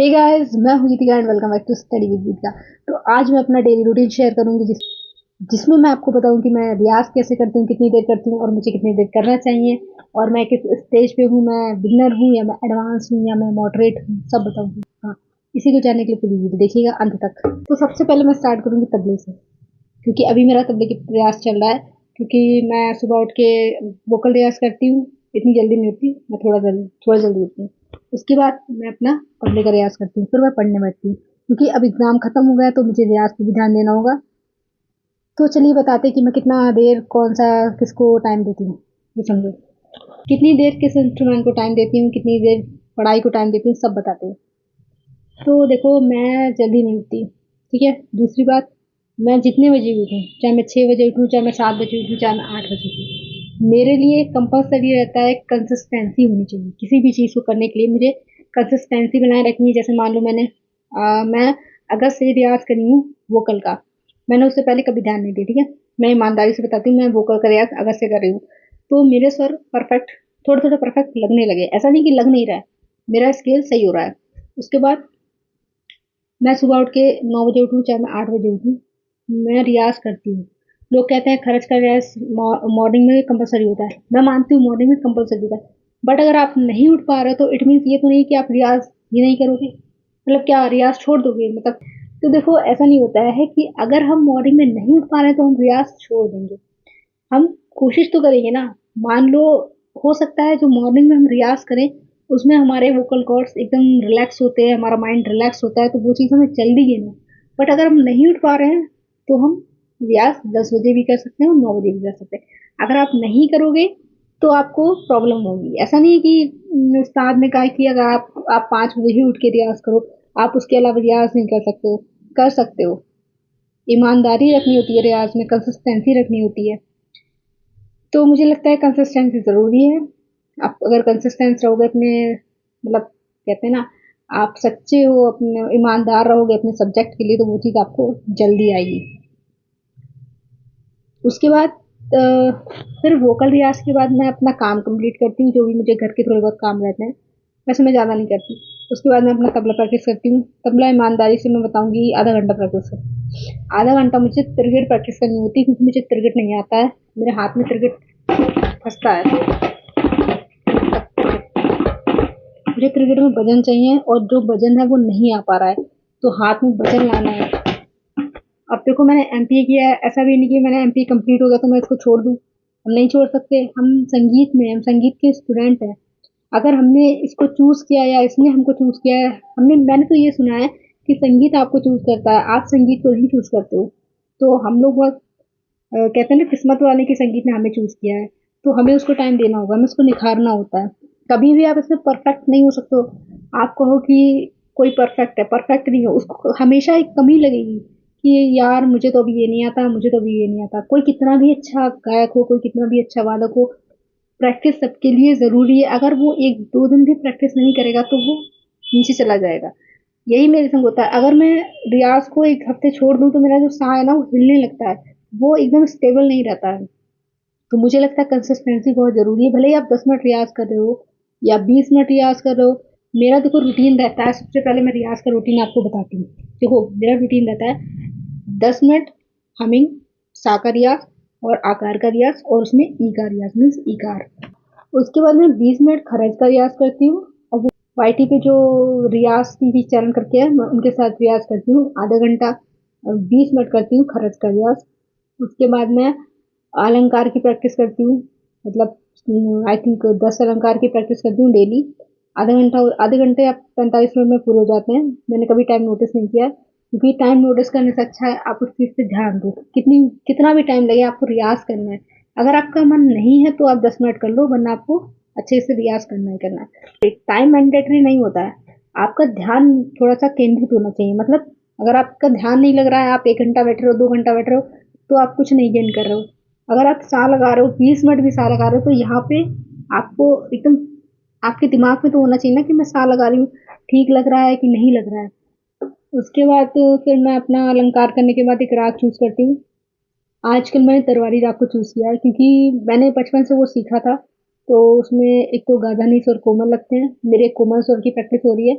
हे guys, मैं हूं Geetika and welcome back to study with Geetika. तो आज मैं अपना डेली रूटीन शेयर करूंगी जिसमें मैं आपको बताऊं कि मैं रियाज कैसे करती हूँ, कितनी देर करती हूँ और मुझे कितनी देर करना चाहिए, और मैं किस स्टेज पे हूँ, मैं बिगनर हूँ या मैं एडवांस हूँ या मैं मॉडरेट हूँ, सब बताऊंगी। हाँ, इसी को जानने के लिए पूरी वीडियो देखिएगा अंत तक। तो सबसे पहले मैं स्टार्ट करूंगी तबले से, क्योंकि अभी मेरा तबले की प्रयास चल रहा है। क्योंकि मैं सुबह उठ के वोकल रियाज करती हूँ, इतनी जल्दी नहीं उठती, मैं थोड़ा जल्दी उठती हूँ। उसके बाद मैं अपना तबले का रियाज करती हूँ, फिर मैं पढ़ने बैठती हूँ, क्योंकि अब एग्जाम खत्म हो गया तो मुझे रियाज पे भी ध्यान देना होगा। तो चलिए बताते कि मैं कितना देर कौन सा किसको टाइम देती हूँ, ये समझो। कितनी देर किस इंस्ट्रूमेंट को टाइम देती हूँ, कितनी देर पढ़ाई को टाइम देती हूँ, सब बताते हैं। तो देखो, मैं जल्दी नहीं उठती, ठीक है। दूसरी बात, मैं जितने बजे भी उठूँ, चाहे मैं 6 बजे उठूँ, चाहे मैं 7 बजे उठूँ, चाहे मैं 8 बजे उठूँ, मेरे लिए कंपल्सरी रहता है, कंसिस्टेंसी होनी चाहिए किसी भी चीज़ को करने के लिए। मुझे कंसिस्टेंसी बनाए रखनी है। जैसे मान लो मैं अगर से रियाज करी हूँ वोकल का, मैंने उससे पहले कभी ध्यान नहीं दिया, ठीक है। मैं ईमानदारी से बताती हूँ, मैं वोकल का रियाज अगर से कर रही हूँ, तो मेरे स्वर परफेक्ट, थोड़ा थोड़ा परफेक्ट लगने लगे। ऐसा नहीं कि लग नहीं रहा है, मेरा स्केल सही हो रहा है। उसके बाद मैं सुबह उठ के 9 बजे उठूँ, चाहे मैं 8 बजे उठूँ, मैं रियाज करती हूँ। लोग कहते हैं खरच का रियाज मॉर्निंग में कंपलसरी होता है, मैं मानती हूँ मॉर्निंग में कंपलसरी होता है। बट अगर आप नहीं उठ पा रहे हो तो इट मीन्स ये तो नहीं कि आप रियाज ही नहीं करोगे, मतलब क्या रियाज छोड़ दोगे, मतलब। तो देखो, ऐसा नहीं होता है कि अगर हम मॉर्निंग में नहीं उठ पा रहे हैं तो हम रियाज छोड़ देंगे। हम कोशिश तो करेंगे ना। मान लो, हो सकता है जो मॉर्निंग में हम रियाज करें उसमें हमारे वोकल कॉर्ड्स एकदम रिलैक्स होते हैं, हमारा माइंड रिलैक्स होता है, तो वो चीज़ हमें जल्दी गिने। बट अगर हम नहीं उठ पा रहे हैं तो हम रियाज 10 बजे भी कर सकते हैं और 9 बजे भी कर सकते हैं। अगर आप नहीं करोगे तो आपको प्रॉब्लम होगी। ऐसा नहीं है कि उस्ताद ने कहा कि अगर आप 5 बजे ही उठ के रियाज करो, आप उसके अलावा रियाज नहीं कर सकते हो। कर सकते हो, ईमानदारी रखनी होती है, रियाज में कंसिस्टेंसी रखनी होती है। तो मुझे लगता है कंसिस्टेंसी ज़रूरी है। आप अगर कंसिस्टेंस रहोगे अपने, मतलब कहते हैं ना, आप सच्चे हो, अपने ईमानदार रहोगे अपने सब्जेक्ट के लिए, तो वो चीज़ आपको जल्दी आएगी। उसके बाद फिर वोकल रियाज के बाद मैं अपना काम कंप्लीट करती हूँ, जो भी मुझे घर के थोड़े बहुत काम रहते हैं। वैसे मैं ज़्यादा नहीं करती। उसके बाद मैं अपना तबला प्रैक्टिस करती हूँ। तबला ईमानदारी से मैं बताऊंगी आधा घंटा प्रैक्टिस कर, आधा घंटा मुझे तिरगिट प्रैक्टिस करनी होती है, क्योंकि मुझे तिरगिट नहीं आता है, मेरे हाथ में तिरगिट फंसता है। मुझे क्रिकेट में वजन चाहिए, और जो वजन है वो नहीं आ पा रहा है, तो हाथ में वजन लाना है। अब देखो, मैंने एमपीए किया है, ऐसा भी नहीं कि मैंने एमपीए कंप्लीट हो गया तो मैं इसको छोड़ दूँ। हम नहीं छोड़ सकते, हम संगीत में, हम संगीत के स्टूडेंट हैं। अगर हमने इसको चूज किया या इसने हमको चूज किया है, मैंने तो ये सुना है कि संगीत आपको चूज करता है, आप संगीत को नहीं चूज करते हो। तो हम लोग बहुत कहते हैं ना, किस्मत वाले की संगीत ने हमें चूज किया है, तो हमें उसको टाइम देना होगा, हमें उसको निखारना होता है। कभी भी आप इसमें परफेक्ट नहीं हो सकते हो। आप कहो कि कोई परफेक्ट है, परफेक्ट नहीं हो, उसको हमेशा एक कमी लगेगी कि यार मुझे तो अभी ये नहीं आता, मुझे तो अभी ये नहीं आता। कोई कितना भी अच्छा गायक हो, कोई कितना भी अच्छा वादक हो, प्रैक्टिस सबके लिए ज़रूरी है। अगर वो 1-2 दिन भी प्रैक्टिस नहीं करेगा तो वो नीचे चला जाएगा। यही मेरे संग होता है। अगर मैं रियाज को 1 हफ्ते छोड़ दूँ तो मेरा जो साह है ना, वो हिलने लगता है, वो एकदम स्टेबल नहीं रहता है। तो मुझे लगता है कंसिस्टेंसी बहुत ज़रूरी है। भले ही आप 10 मिनट रियाज कर रहे हो या 20 मिनट रियाज कर रहे हो। मेरा देखो रूटीन रहता है, सबसे पहले मैं रियाज का रूटीन आपको बताती हूँ। देखो, मेरा रूटीन रहता है 10 मिनट हमिंग, सा का रियाज और आकार का रियाज, और उसमें ई का रियाज मीन्स इकार। उसके बाद मैं 20 मिनट खरज का रियाज करती हूँ, और वो वाईटी पे जो रियाज टीवी चैनल करके है, मैं उनके साथ रियाज करती हूँ आधा घंटा, और 20 मिनट करती हूँ खरज का रियाज। उसके बाद मैं अलंकार की प्रैक्टिस करती हूँ, मतलब आई थिंक 10 अलंकार की प्रैक्टिस करती हूँ डेली। आधे घंटे या 45 मिनट में पूरे हो जाते हैं। मैंने कभी टाइम नोटिस नहीं किया है, क्योंकि टाइम नोटिस करने से अच्छा है आप उस चीज़ पे ध्यान दो। कितना भी टाइम लगे, आपको रियाज करना है। अगर आपका मन नहीं है तो आप 10 मिनट कर लो, वरना आपको अच्छे से रियाज करना ही करना है। टाइम मैंडेटरी नहीं होता है, आपका ध्यान थोड़ा सा केंद्रित होना चाहिए। मतलब अगर आपका ध्यान नहीं लग रहा है, आप 1 घंटा बैठ रहे हो, 2 घंटा बैठ रहे हो, तो आप कुछ नहीं गेन कर रहे हो। अगर आप सा लगा रहे हो, 20 मिनट भी सा लगा रहे हो, तो यहाँ पे आपको एकदम आपके दिमाग में तो होना चाहिए ना कि मैं सा लगा रही हूँ, ठीक लग रहा है कि नहीं लग रहा है। उसके बाद फिर मैं अपना अलंकार करने के बाद एक राग चूज करती हूँ। आजकल मैंने तरवारी राग को चूज किया है, क्योंकि मैंने बचपन से वो सीखा था। तो उसमें एक तो गाधानी स्वर कोमल लगते हैं, मेरे कोमल स्वर की प्रैक्टिस हो रही है।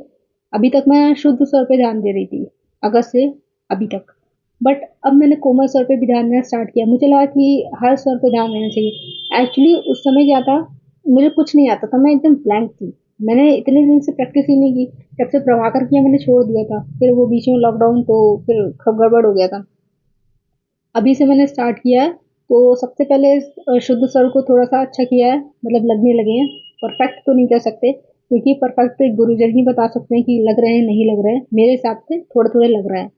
अभी तक मैं शुद्ध स्वर पे ध्यान दे रही थी, अगस्त से अभी तक। बट अब मैंने कोमल स्वर पे भी ध्यान देना स्टार्ट किया। मुझे लगा कि हर स्वर पे ध्यान देना चाहिए। एक्चुअली उस समय क्या था, मुझे कुछ नहीं आता था, मैं एकदम ब्लैंक थी। मैंने इतने दिन से प्रैक्टिस ही नहीं की। जब से प्रभाकर किया मैंने छोड़ दिया था, फिर वो बीच में लॉकडाउन, तो फिर गड़बड़ हो गया था। अभी से मैंने स्टार्ट किया है। तो सबसे पहले शुद्ध स्वर को थोड़ा सा अच्छा किया है, मतलब लगने लगे हैं। परफेक्ट तो नहीं कह सकते, क्योंकि परफेक्ट तो एक गुरुजन ही बता सकते हैं कि लग रहे हैं नहीं लग रहे हैं। मेरे हिसाब से थोड़े थोड़े लग रहा है।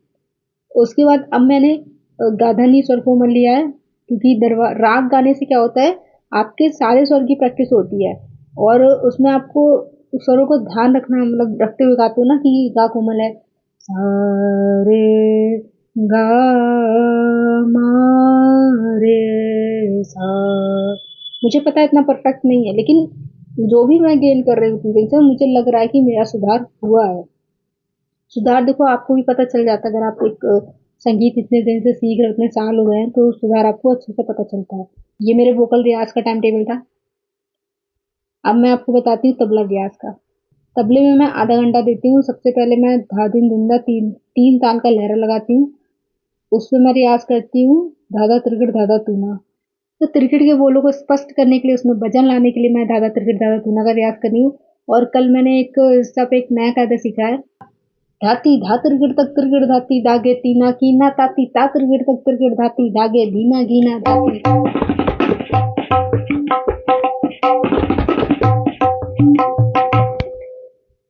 उसके बाद अब मैंने गाधानी स्वर कोमल लिया है, क्योंकि राग गाने से क्या होता है, आपके सारे स्वर की प्रैक्टिस होती है। और उसमें आपको स्वरों को ध्यान रखना, मतलब रखते हुए गाते हो ना कि गा कोमल है, सा रे गा मा रे सा। मुझे पता है इतना परफेक्ट नहीं है, लेकिन जो भी मैं गेन कर रही हूँ चीजें से, मुझे लग रहा है कि मेरा सुधार हुआ है। सुधार देखो आपको भी पता चल जाता है, अगर आप एक संगीत इतने दिन से सीख रहे हो, इतने साल हो गए हैं, तो सुधार आपको अच्छे से पता चलता है। ये मेरे वोकल रियाज का टाइम टेबल था। अब मैं आपको बताती हूँ तबला रियाज का। तबले में मैं आधा घंटा देती हूँ। सबसे पहले मैं धा दिन धुंधा तीन तीन ताल का लहरा लगाती हूँ। उसमें मैं रियाज करती हूँ धाधा त्रिकट धाधा तूना। तो त्रिकट के बोलों को स्पष्ट करने के लिए, उसमें वजन लाने के लिए मैं धाधा त्रिकट धाधा तूना का रियाज कर रही हूँ। और कल मैंने एक इंस्टा पे एक नया कायदा सीखा है, धाती धातर गिर तक तिरगिड़ धाती दागे तीना कीना ताती तातर गिर तक तिरगिड़ धाती दागे धीना गीना धाती।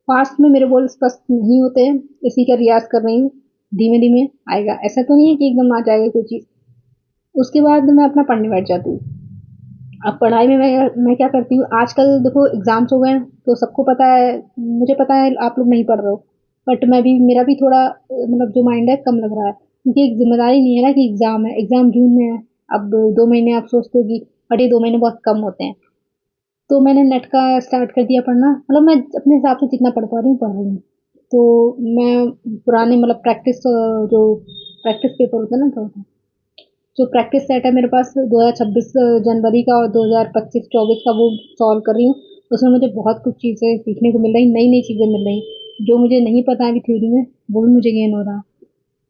फास्ट में मेरे बोल स्पष्ट नहीं होते हैं, इसी का रियाज कर रही हूँ। धीमे धीमे आएगा, ऐसा तो नहीं है कि एकदम आ जाएगा कोई चीज। उसके बाद मैं अपना पढ़ने बैठ जाती हूँ। अब पढ़ाई में मैं क्या करती हूँ, आजकल देखो एग्जाम्स हो गए हैं, तो सबको पता है, मुझे पता है आप लोग नहीं पढ़ रहे हो। बट मैं भी, मेरा भी थोड़ा मतलब जो माइंड है कम लग रहा है, क्योंकि एक जिम्मेदारी नहीं है ना कि एग्जाम है, एग्जाम जून में है। अब 2 महीने आप सोचते हो कि, बट ये 2 महीने बहुत कम होते हैं। तो मैंने नेट का स्टार्ट कर दिया पढ़ना, मतलब मैं अपने हिसाब से जितना पढ़ पा रही हूँ पढ़ रही हूँ। तो मैं पुराने मतलब प्रैक्टिस, जो प्रैक्टिस पेपर होता है ना, तो जो प्रैक्टिस सेट है मेरे पास 2026 जनवरी का और 2025-24 का, वो सॉल्व कर रही हूँ। उसमें मुझे बहुत कुछ चीज़ें सीखने को मिल रही, नई नई चीज़ें मिल रही, जो मुझे नहीं पता अभी थ्योरी में, वो भी मुझे गेन हो रहा।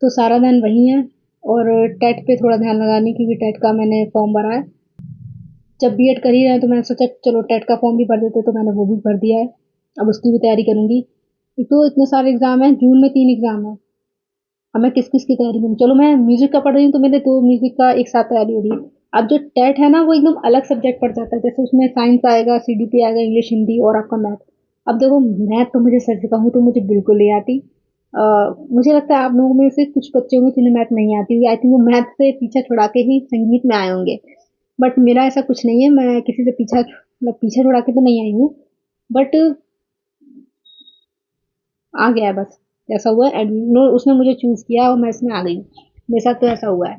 तो सारा ध्यान वही है। और टेट पे थोड़ा ध्यान लगाने, क्योंकि टेट का मैंने फॉर्म भरा है। जब बीएड कर ही रहे हैं तो मैंने सोचा चलो टेट का फॉर्म भी भर देते, तो मैंने वो भी भर दिया है। अब उसकी भी तैयारी करूंगी। एक तो इतने सारे एग्जाम है, जून में 3 एग्जाम है। अब मैं किस किस की तैयारी करूँ, चलो मैं म्यूजिक का पढ़ रही हूँ, तो मेरे 2 म्यूजिक का एक साथ तैयारी हो रही है। अब जो टेट है ना, वो एकदम अलग सब्जेक्ट पड़ जाता है, जैसे उसमें साइंस आएगा, सीडीपी आएगा, इंग्लिश हिंदी और आपका मैथ। अब देखो मैथ तो मुझे सच कहूँ तो मुझे बिल्कुल नहीं आती। मुझे लगता है आप लोगों में से कुछ बच्चे होंगे जिन्हें मैथ नहीं आती, आई थिंक वो मैथ से पीछा छुड़ा के ही संगीत में आए होंगे। बट मेरा ऐसा कुछ नहीं है, मैं किसी से पीछा, मतलब पीछा छुड़ा के तो नहीं आई हूँ। बट आ गया है बस, ऐसा हुआ है, उसने मुझे चूज किया और मैं इसमें आ गई हूँ। मेरे साथ तो ऐसा हुआ है।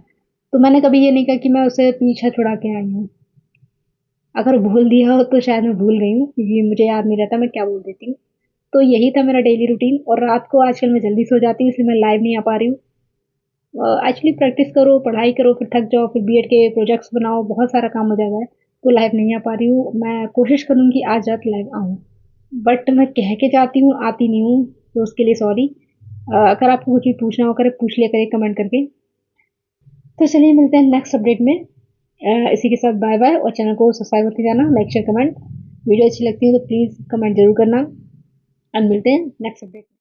तो मैंने कभी ये नहीं कहा कि मैं उसे पीछा छुड़ा के आई हूँ। अगर भूल दिया हो तो शायद मैं भूल गई हूँ, क्योंकि मुझे याद नहीं रहता मैं क्या बोल देती हूँ। तो यही था मेरा डेली रूटीन। और रात को आजकल मैं जल्दी सो जाती हूँ, इसलिए मैं लाइव नहीं आ पा रही हूँ। एक्चुअली प्रैक्टिस करो, पढ़ाई करो, फिर थक जाओ, फिर बीएड के प्रोजेक्ट्स बनाओ, बहुत सारा काम हो जाता है। तो लाइव नहीं आ पा रही हूँ। मैं कोशिश करूँगी आज रात लाइव आऊँ, बट मैं कह के जाती हूँ आती नहीं हूँ, तो उसके लिए सॉरी। अगर आपको कुछ भी पूछना हो करे, पूछ लिया करें कमेंट करके। तो चलिए मिलते हैं नेक्स्ट अपडेट में। इसी के साथ बाय बाय, और चैनल को सब्सक्राइब करते जाना, लाइक शेयर कमेंट। वीडियो अच्छी लगती है तो प्लीज़ कमेंट जरूर करना। और मिलते हैं नेक्स्ट अपडेट में।